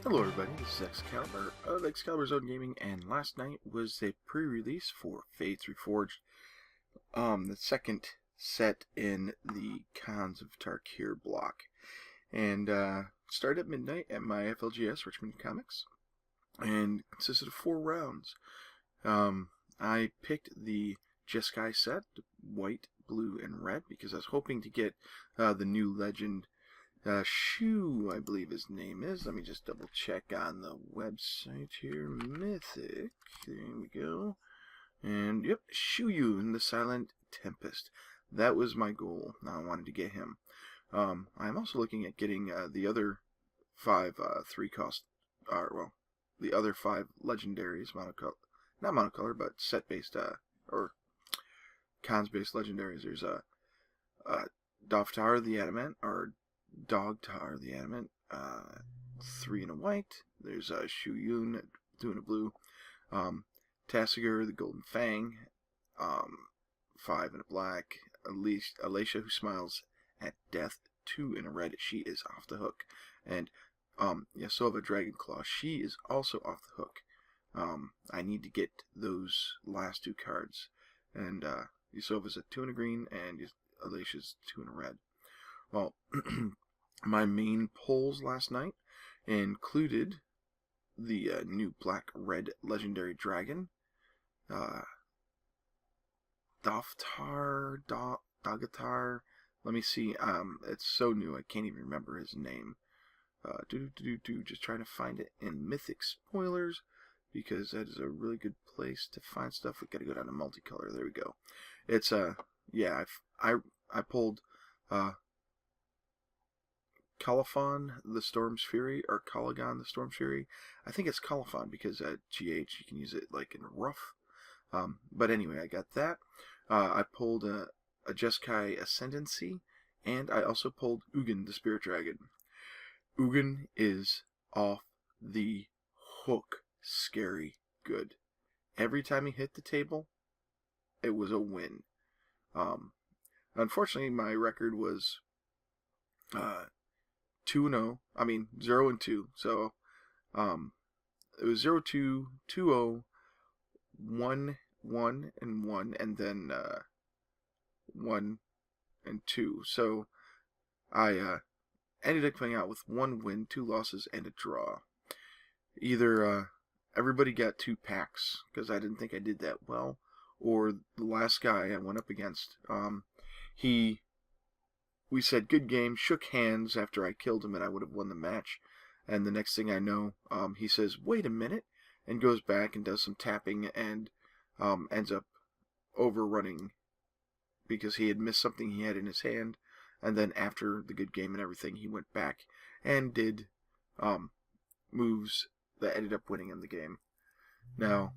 Hello everybody, this is Excalibur of Excalibur Zone Gaming, and last night was a pre-release for Fate Reforged, the second set in the Cons of Tarkir block. And started at midnight at my FLGS, Richmond Comix, and consisted of 4 rounds. I picked the Jeskai set, white, blue, and red, because I was hoping to get the new legend Shu, I believe his name is. Let me just double check on the website here. Mythic. There we go. And yep, Shuyu in the Silent Tempest. That was my goal. Now I wanted to get him. I'm also looking at getting the other 5 3-cost, well, the other 5 legendaries, not monocolor, but set-based, or cons-based legendaries. There's Doftar the Adamant, or Dogtar the Adamant, 3 in a white. There's Shu Yun, 2 in a blue. Tassiger the Golden Fang, 5 in a black. Alicia who smiles at death, 2 in a red. She is off the hook. And Yasova Dragonclaw, she is also off the hook. I need to get those last 2 cards. And Yasova's a 2 in a green, and Alicia's 2 in a red. Well, my main polls last night included the new black-red legendary dragon, Doftar, Dogatar. Let me see. It's so new I can't even remember his name. Just trying to find it in Mythic Spoilers, because that is a really good place to find stuff. We gotta go down to multicolor. There we go. It's I pulled Colophon the Storm's Fury, or Cologon the Storm's Fury. I think it's Colophon because at GH you can use it like in rough. But anyway, I got that. I pulled a Jeskai Ascendancy, and I also pulled Ugin the Spirit Dragon. Ugin is off the hook scary good. Every time he hit the table, it was a win. Unfortunately, my record was 2-0. I mean 0-2. So it was 0-2, 2-0, 1-1 and 1, and then 1 and 2. So I ended up coming out with 1 win, 2 losses, and a draw. Either everybody got 2 packs because I didn't think I did that well, or the last guy I went up against, we said good game, shook hands after I killed him, and I would have won the match. And the next thing I know, he says, wait a minute, and goes back and does some tapping, and ends up overrunning because he had missed something he had in his hand. And then after the good game and everything, he went back and did moves that ended up winning him the game. Now,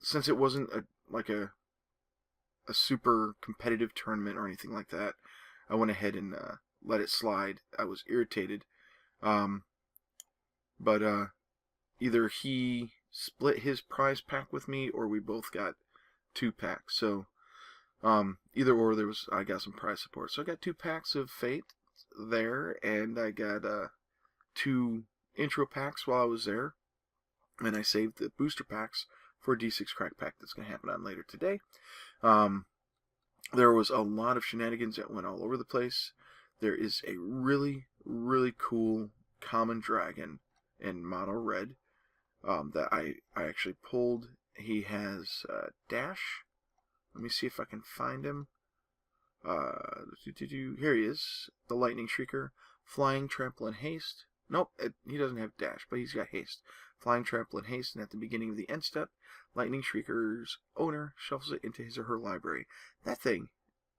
since it wasn't a super competitive tournament or anything like that, I went ahead and let it slide. I was irritated. But either he split his prize pack with me, or we both got 2 packs. So either or, I got some prize support. So I got 2 packs of Fate there, and I got 2 intro packs while I was there. And I saved the booster packs for a D6 crack pack that's going to happen on later today. There was a lot of shenanigans that went all over the place. There is a really, really cool common dragon in mono red that I actually pulled. He has dash. Let me see if I can find him. Here he is, the Lightning Shrieker. Flying, Trample, and Haste. Nope, he doesn't have dash, but he's got haste. Flying, Trample, and Haste, and at the beginning of the end step, Lightning Shrieker's owner shuffles it into his or her library. That thing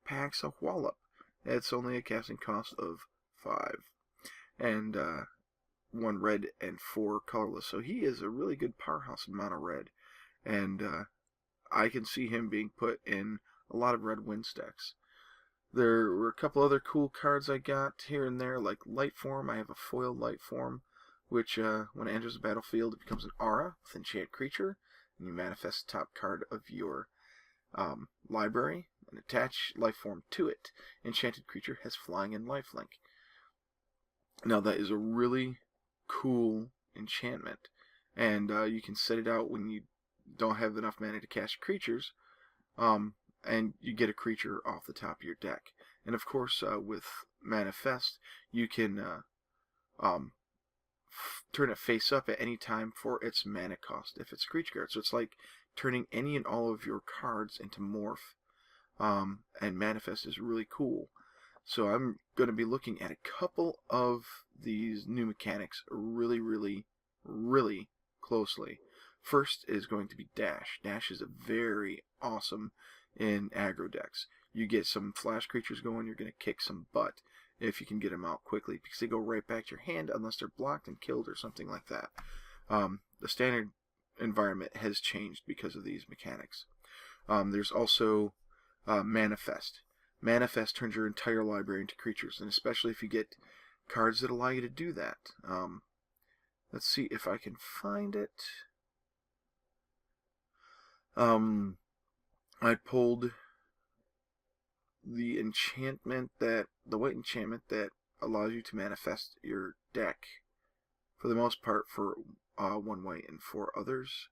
packs a wallop. It's only a casting cost of 5. And 1 red and 4 colorless. So he is a really good powerhouse in mono red. And I can see him being put in a lot of red win stacks. There were a couple other cool cards I got here and there, like Light Form. I have a foil Light Form, which when it enters the battlefield, it becomes an aura with Enchant Creature, and you manifest the top card of your library and attach Life Form to it. Enchanted creature has flying and lifelink. Now that is a really cool enchantment, and you can set it out when you don't have enough mana to cast creatures, and you get a creature off the top of your deck. And of course, with Manifest, you can turn it face up at any time for its mana cost if it's a creature card. So it's like turning any and all of your cards into Morph, and Manifest is really cool. So I'm going to be looking at a couple of these new mechanics really, really, really closely. First is going to be Dash. Dash is a very awesome in aggro decks. You get some flash creatures going, you're going to kick some butt if you can get them out quickly, because they go right back to your hand unless they're blocked and killed or something like that. The standard environment has changed because of these mechanics. There's also Manifest. Manifest turns your entire library into creatures, and especially if you get cards that allow you to do that. Let's see if I can find it. I pulled the white enchantment that allows you to manifest your deck, for the most part, for 1 white and 4 others.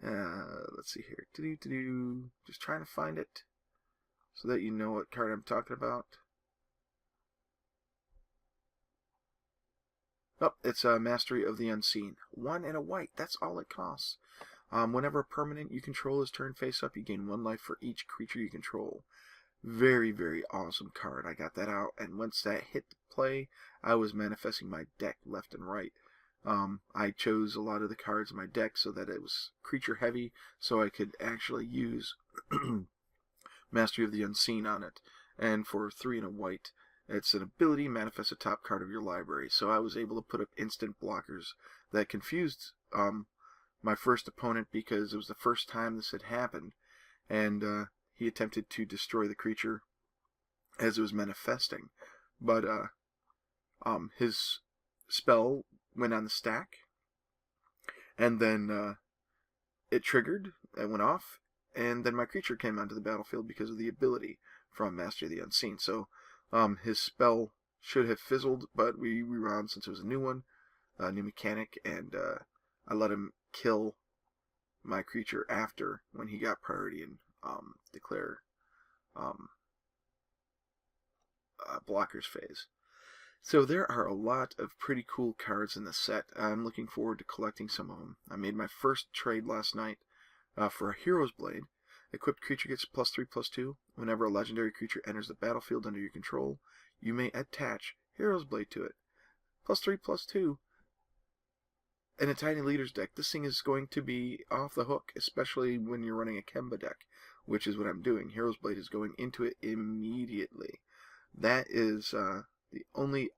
Let's see here. Just trying to find it so that you know what card I'm talking about. Oh, it's Mastery of the Unseen. 1 and a white. That's all it costs. Whenever a permanent you control is turned face up, you gain 1 life for each creature you control. Very, very awesome card. I got that out, and once that hit play, I was manifesting my deck left and right. I chose a lot of the cards in my deck so that it was creature heavy, so I could actually use Mastery of the Unseen on it. And for 3 and a white, it's an ability, manifest a top card of your library. So I was able to put up instant blockers that confused my first opponent, because it was the first time this had happened, and he attempted to destroy the creature as it was manifesting, but his spell went on the stack, and then it triggered, it went off, and then my creature came onto the battlefield because of the ability from Master of the Unseen. So his spell should have fizzled, but we rewound since it was a new one, a new mechanic, and I let him kill my creature after, when he got priority and declare blockers phase. So there are a lot of pretty cool cards in the set. I'm looking forward to collecting some of them. I made my first trade last night for a Hero's Blade. Equipped creature gets +3/+2. Whenever a legendary creature enters the battlefield under your control, you may attach Hero's Blade to it. +3/+2. In a Tiny Leaders deck, this thing is going to be off the hook, especially when you're running a Kemba deck, which is what I'm doing. Hero's Blade is going into it immediately. That is the only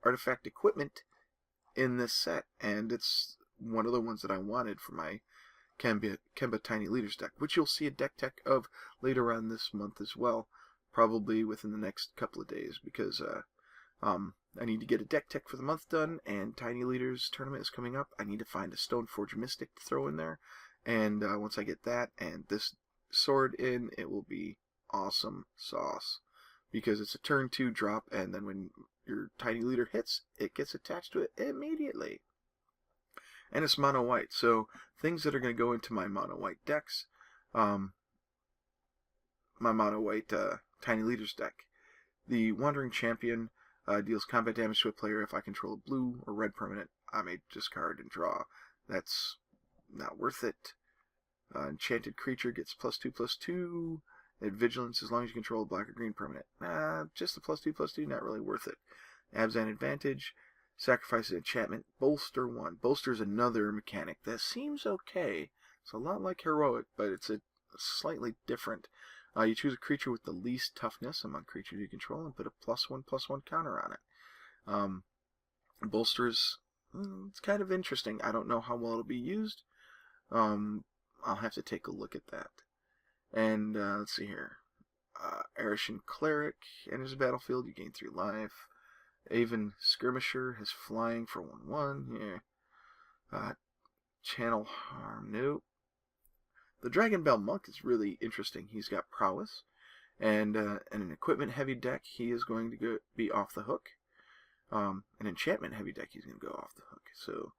artifact equipment in this set, and it's one of the ones that I wanted for my Kemba Tiny Leaders deck, which you'll see a deck tech of later on this month as well, probably within the next couple of days, because I need to get a deck tech for the month done, and Tiny Leaders tournament is coming up. I need to find a Stoneforge Mystic to throw in there, and once I get that and this sword in, it will be awesome sauce, because it's a turn 2 drop, and then when your Tiny Leader hits, it gets attached to it immediately. And it's mono white, so things that are going to go into my mono white decks, my mono white Tiny Leaders deck. The Wandering Champion deals combat damage to a player if I control a blue or red permanent. I may discard and draw. That's not worth it. Enchanted creature gets +2/+2. At Vigilance as long as you control a black or green permanent. Just the +2/+2, not really worth it. Abzan Advantage. Sacrifice an enchantment. Bolster 1. Bolster is another mechanic that seems okay. It's a lot like Heroic, but it's a slightly different. You choose a creature with the least toughness among creatures you control and put a +1/+1 counter on it. Bolsters, it's kind of interesting. I don't know how well it'll be used. I'll have to take a look at that. And let's see here. Arishan Cleric enters the battlefield. You gain 3 life. Aven Skirmisher has flying for 1/1. Yeah. Channel Harm. Nope. The Dragon Bell Monk is really interesting. He's got prowess, and in an equipment-heavy deck, he is going to be off the hook. An enchantment heavy deck, he's going to go off the hook. So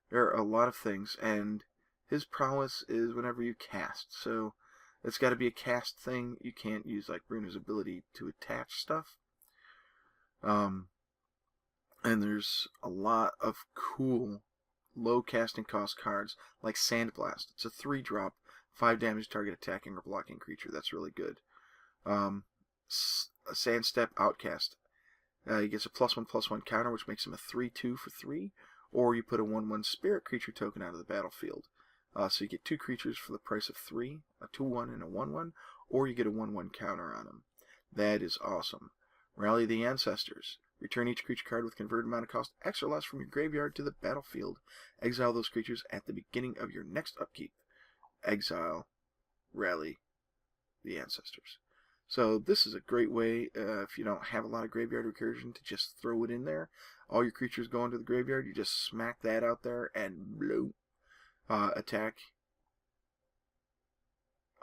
there are a lot of things, and his prowess is whenever you cast. So it's got to be a cast thing. You can't use like Bruno's ability to attach stuff. And there's a lot of cool low casting cost cards like Sandblast. It's a 3-drop, 5 damage target attacking or blocking creature. That's really good. A Sandstep Outcast. He gets a +1/+1 counter, which makes him a 3/2 for 3. Or you put a 1/1 spirit creature token out of the battlefield. So you get 2 creatures for the price of 3, a 2/1 and a 1/1, or you get a 1/1 counter on them. That is awesome. Rally the Ancestors. Return each creature card with converted mana cost X or less from your graveyard to the battlefield. Exile those creatures at the beginning of your next upkeep. Exile, rally the Ancestors. So this is a great way, if you don't have a lot of graveyard recursion, to just throw it in there. All your creatures go into the graveyard, you just smack that out there and blow. Attack.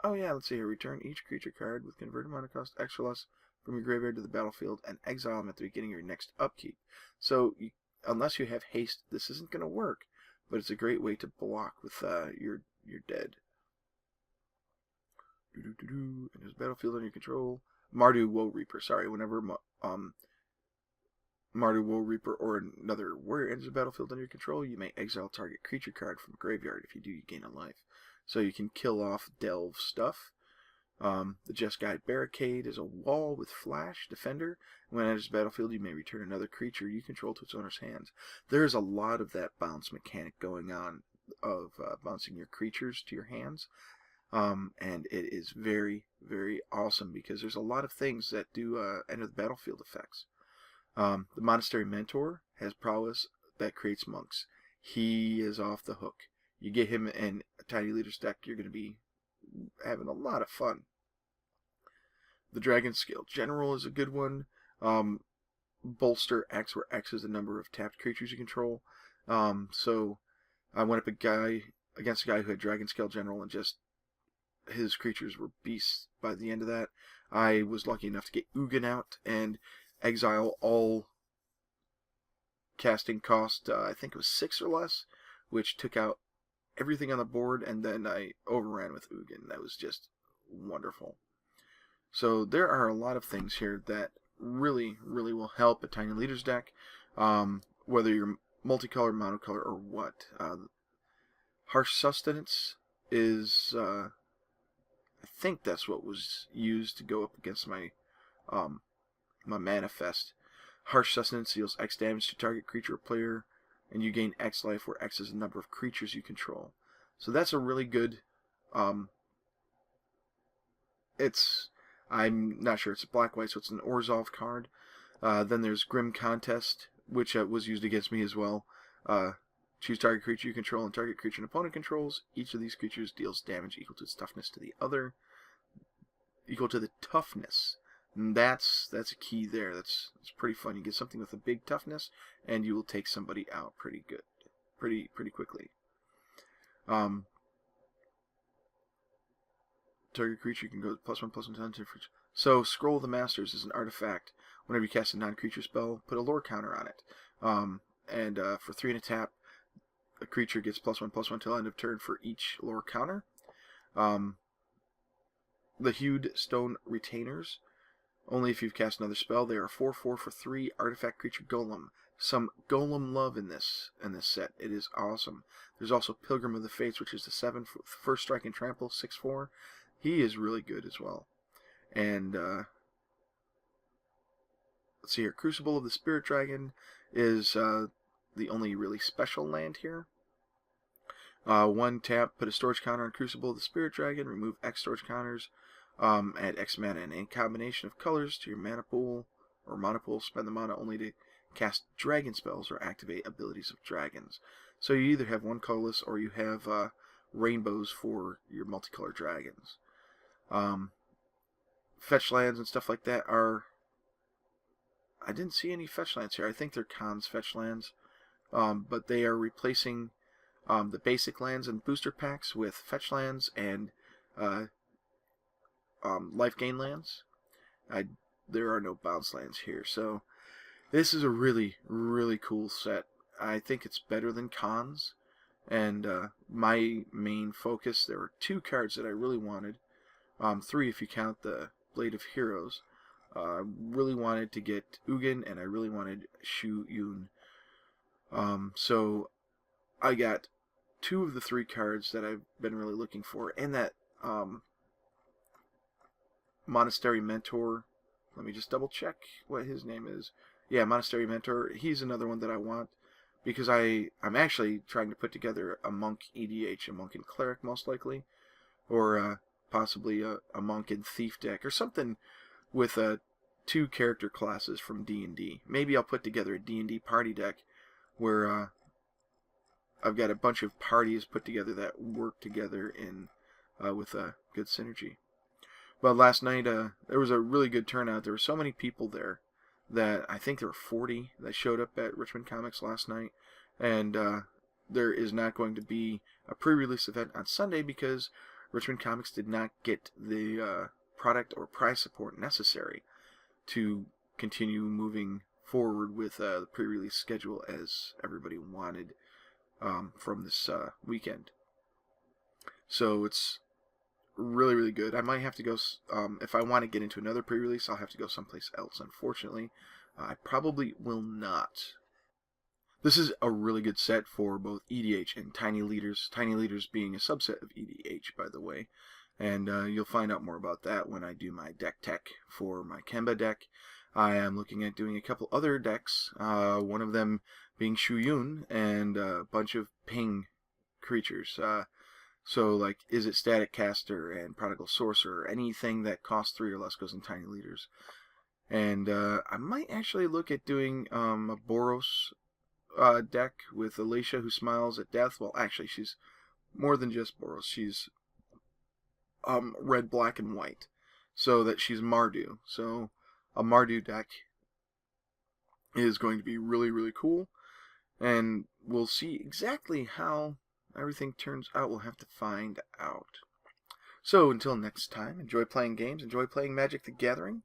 Oh yeah, let's see here. Return each creature card with converted mana cost X or less from your graveyard to the battlefield and exile them at the beginning of your next upkeep. So unless you have haste, this isn't going to work, but it's a great way to block with your dead. And there's battlefield under your control. Mardu Woe Reaper. Sorry, whenever Mardu Woe Reaper or another warrior enters the battlefield under your control, you may exile target creature card from graveyard. If you do, you gain a life. So you can kill off delve stuff. The Just Guide Barricade is a wall with flash, defender. When it enters the battlefield, you may return another creature you control to its owner's hands. There is a lot of that bounce mechanic going on, of bouncing your creatures to your hands. And it is very, very awesome because there's a lot of things that do enter the battlefield effects. The Monastery Mentor has prowess that creates monks. He is off the hook. You get him in a Tiny Leader's deck, you're going to be having a lot of fun. The Dragon Scale General is a good one. Bolster X, where X is the number of tapped creatures you control. So I went up against a guy who had Dragon Scale General, and just his creatures were beasts by the end of that. I was lucky enough to get Ugin out and exile all casting cost, I think it was 6 or less, which took out everything on the board, and then I overran with Ugin. That was just wonderful. So there are a lot of things here that really, really will help a Tiny Leaders deck, whether you're multicolor, monocolor, or what. Harsh Sustenance is, I think that's what was used to go up against my Manifest. Harsh Sustenance deals X damage to target creature or player, and you gain X life, where X is the number of creatures you control. So that's a really good, I'm not sure, it's a black-white, so it's an Orzhov card. Then there's Grim Contest, which was used against me as well. Choose target creature you control and target creature an opponent controls. Each of these creatures deals damage equal to its toughness to the other. Equal to the toughness. And that's a key there. That's pretty fun. You get something with a big toughness, and you will take somebody out pretty good, pretty quickly. Target creature can go +1/+1 for. So Scroll of the Masters is an artifact. Whenever you cast a non-creature spell, put a lore counter on it. For 3 and a tap, a creature gets +1/+1 till end of turn for each lore counter. The Hued Stone Retainers. Only if you've cast another spell. They are 4/4 for 3 artifact creature golem. Some golem love in this set. It is awesome. There's also Pilgrim of the Fates, which is the 7 first strike and trample, 6/4. He is really good as well. And let's see here. Crucible of the Spirit Dragon is the only really special land here. 1 tap, put a storage counter on Crucible of the Spirit Dragon, remove X storage counters, add X mana and a combination of colors to your mana pool, or mana pool. Spend the mana only to cast dragon spells or activate abilities of dragons. So you either have 1 colorless or you have rainbows for your multicolor dragons. Fetch lands and stuff like that are... I didn't see any fetch lands here. I think they're Khan's fetch lands. But they are replacing the basic lands and booster packs with fetch lands and life gain lands. There are no bounce lands here. So This is a really, really cool set. I think it's better than Cons, and my main focus, there were 2 cards that I really wanted. 3 if you count the Blade of Heroes. I really wanted to get Ugin, and I really wanted Shu Yun. So I got 2 of the 3 cards that I've been really looking for, and that Monastery Mentor. Let me just double check what his name is. Yeah, Monastery Mentor. He's another one that I want because I'm actually trying to put together a monk EDH, a monk and cleric most likely, or possibly a monk and thief deck or something with 2 character classes from D&D. Maybe I'll put together a D&D party deck where I've got a bunch of parties put together that work together in with a good synergy. But last night, there was a really good turnout. There were so many people there that I think there were 40 that showed up at Richmond Comix last night. And there is not going to be a pre-release event on Sunday because Richmond Comix did not get the product or prize support necessary to continue moving forward with the pre-release schedule as everybody wanted from this weekend. So it's really, really good. I might have to go, if I want to get into another pre-release, I'll have to go someplace else, unfortunately. I probably will not. This is a really good set for both EDH and Tiny Leaders. Tiny Leaders being a subset of EDH, by the way. And you'll find out more about that when I do my deck tech for my Kemba deck. I am looking at doing a couple other decks, one of them being Shu Yun and a bunch of ping creatures. So, like, is it Static Caster and Prodigal Sorcerer? Anything that costs 3 or less goes in Tiny Leaders. And I might actually look at doing a Boros deck with Alicia who smiles at death. Well, actually, she's more than just Boros. She's red, black, and white. So that she's Mardu. So a Mardu deck is going to be really, really cool. And we'll see exactly how everything turns out. We'll have to find out. So until next time, enjoy playing games, enjoy playing Magic the Gathering,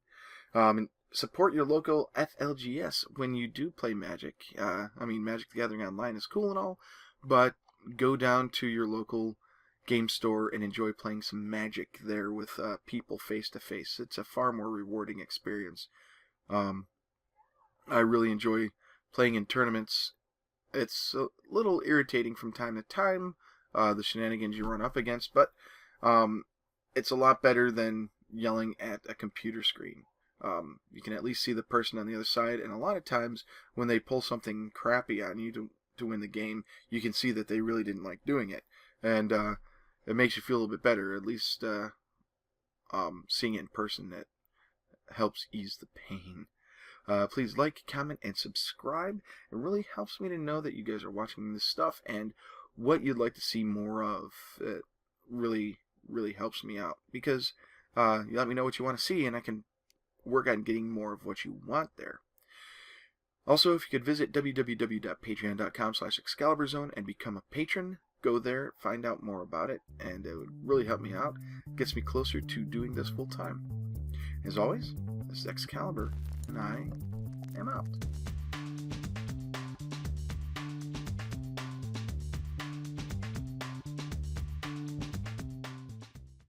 and support your local FLGS when you do play Magic. Magic the Gathering Online is cool and all, but go down to your local game store and enjoy playing some Magic there with people face to face. It's a far more rewarding experience. I really enjoy playing in tournaments. It's a little irritating from time to time, the shenanigans you run up against, but it's a lot better than yelling at a computer screen. You can at least see the person on the other side, and a lot of times when they pull something crappy on you to win the game, you can see that they really didn't like doing it, and it makes you feel a little bit better. At least seeing it in person, that helps ease the pain. Please like, comment, and subscribe. It really helps me to know that you guys are watching this stuff and what you'd like to see more of. It really, really helps me out because you let me know what you want to see and I can work on getting more of what you want there. Also, if you could visit www.patreon.com/ExcaliburZone and become a patron, go there, find out more about it, and it would really help me out. It gets me closer to doing this full time. As always, this is Excalibur, and I am out.